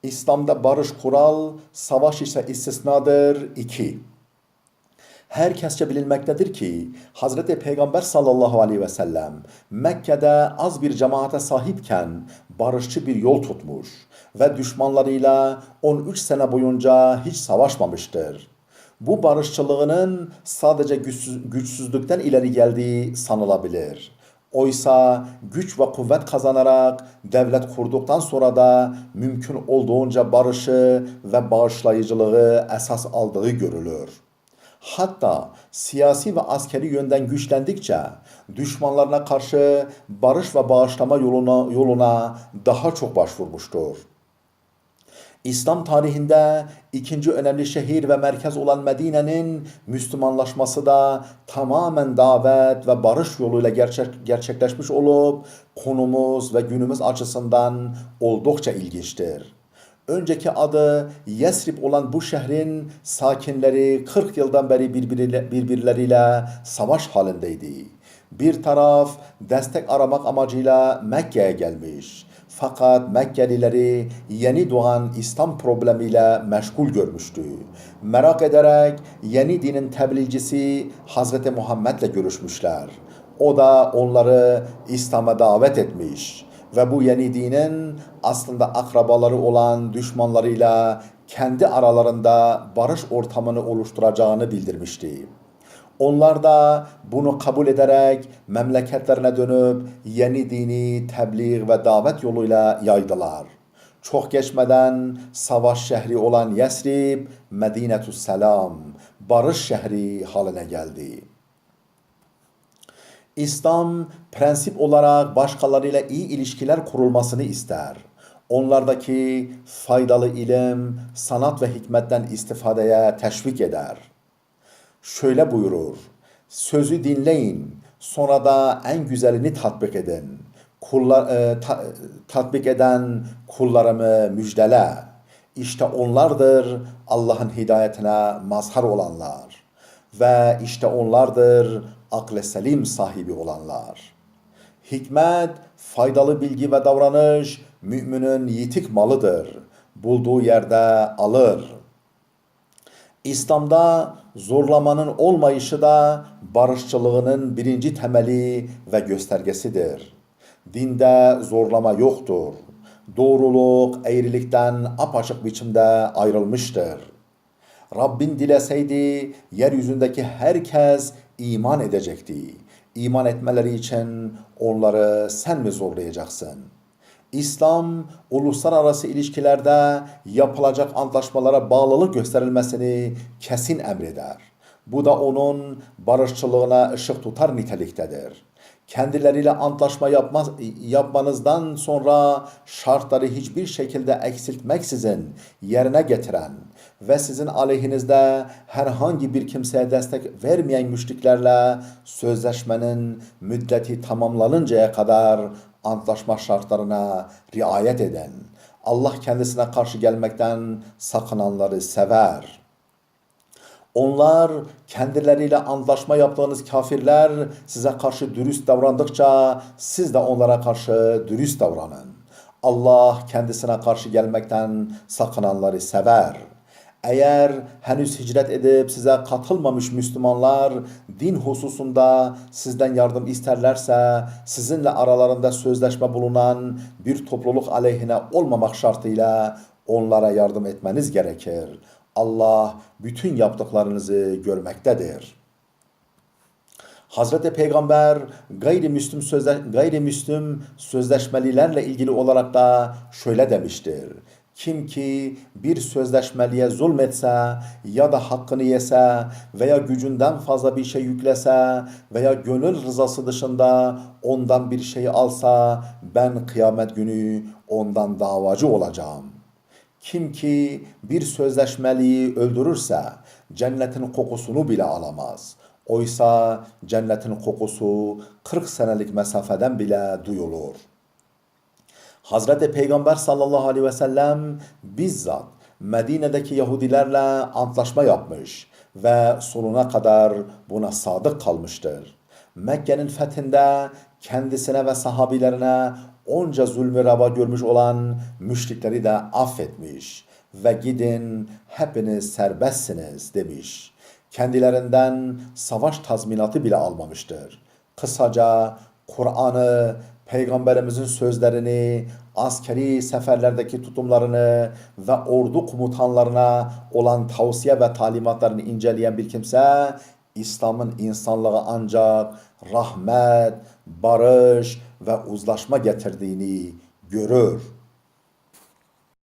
İslam'da barış kural, savaş ise istisnadır. 2. Herkesçe bilinmektedir ki Hazreti Peygamber sallallahu aleyhi ve sellem Mekke'de az bir cemaate sahipken barışçı bir yol tutmuş ve düşmanlarıyla 13 sene boyunca hiç savaşmamıştır. Bu barışçılığının sadece güçsüzlükten ileri geldiği sanılabilir. Oysa güç ve kuvvet kazanarak devlet kurduktan sonra da mümkün olduğunca barışı ve bağışlayıcılığı esas aldığı görülür. Hatta siyasi ve askeri yönden güçlendikçe düşmanlarına karşı barış ve bağışlama yoluna daha çok başvurmuştur. İslam tarihinde ikinci önemli şehir ve merkez olan Medine'nin Müslümanlaşması da tamamen davet ve barış yoluyla gerçekleşmiş olup konumuz ve günümüz açısından oldukça ilginçtir. Önceki adı Yesrib olan bu şehrin sakinleri 40 yıldan beri birbirleriyle savaş halindeydi. Bir taraf destek aramak amacıyla Mekke'ye gelmiş. Fakat Mekkelileri yeni doğan İslam problemiyle meşgul görmüştü. Merak ederek yeni dinin tebliğcisi Hazreti Muhammed'le görüşmüşler. O da onları İslam'a davet etmiş ve bu yeni dinin aslında akrabaları olan düşmanlarıyla kendi aralarında barış ortamını oluşturacağını bildirmişti. Onlar da bunu kabul ederek memleketlerine dönüp yeni dini tebliğ ve davet yoluyla yaydılar. Çok geçmeden savaş şehri olan Yesrib, Medinetü's Selam, barış şehri haline geldi. İslam prensip olarak başkalarıyla iyi ilişkiler kurulmasını ister. Onlardaki faydalı ilim, sanat ve hikmetten istifadeye teşvik eder. Şöyle buyurur: sözü dinleyin, sonra da en güzelini tatbik edin. Tatbik eden kullarımı müjdele. İşte onlardır Allah'ın hidayetine mazhar olanlar. Ve işte onlardır akle selim sahibi olanlar. Hikmet, faydalı bilgi ve davranış müminin yitik malıdır. Bulduğu yerde alır. İslam'da zorlamanın olmayışı da barışçılığının birinci temeli ve göstergesidir. Dinde zorlama yoktur. Doğruluk eğrilikten apaçık biçimde ayrılmıştır. Rabbin dileseydi yeryüzündeki herkes iman edecekti. İman etmeleri için onları sen mi zorlayacaksın? İslam, uluslararası ilişkilerde yapılacak antlaşmalara bağlılık gösterilmesini kesin emreder. Bu da onun barışçılığına ışık tutar niteliktedir. Kendileriyle antlaşma yapmanızdan sonra şartları hiçbir şekilde eksiltmeksizin yerine getiren ve sizin aleyhinizde herhangi bir kimseye destek vermeyen müşriklerle sözleşmenin müddeti tamamlanıncaya kadar antlaşma şartlarına riayet eden, Allah kendisine karşı gelmekten sakınanları sever. Onlar kendileriyle antlaşma yaptığınız kafirler size karşı dürüst davrandıkça siz de onlara karşı dürüst davranın. Allah kendisine karşı gelmekten sakınanları sever. Eğer henüz hicret edip size katılmamış Müslümanlar din hususunda sizden yardım isterlerse sizinle aralarında sözleşme bulunan bir topluluk aleyhine olmamak şartıyla onlara yardım etmeniz gerekir. Allah bütün yaptıklarınızı görmektedir. Hazreti Peygamber gayrimüslim sözleşmelilerle ilgili olarak da şöyle demiştir: kim ki bir sözleşmeliye zulmetse ya da hakkını yese veya gücünden fazla bir şey yüklese veya gönül rızası dışında ondan bir şey alsa ben kıyamet günü ondan davacı olacağım. Kim ki bir sözleşmeliyi öldürürse cennetin kokusunu bile alamaz. Oysa cennetin kokusu 40 senelik mesafeden bile duyulur. Hazreti Peygamber sallallahu aleyhi ve sellem bizzat Medine'deki Yahudilerle antlaşma yapmış ve sonuna kadar buna sadık kalmıştır. Mekke'nin fethinde kendisine ve sahabilerine onca zulmü reva görmüş olan müşrikleri de affetmiş ve gidin hepiniz serbestsiniz demiş. Kendilerinden savaş tazminatı bile almamıştır. Kısaca Kur'an'ı, Peygamberimizin sözlerini, askeri seferlerdeki tutumlarını ve ordu komutanlarına olan tavsiye ve talimatlarını inceleyen bir kimse, İslam'ın insanlığa ancak rahmet, barış ve uzlaşma getirdiğini görür.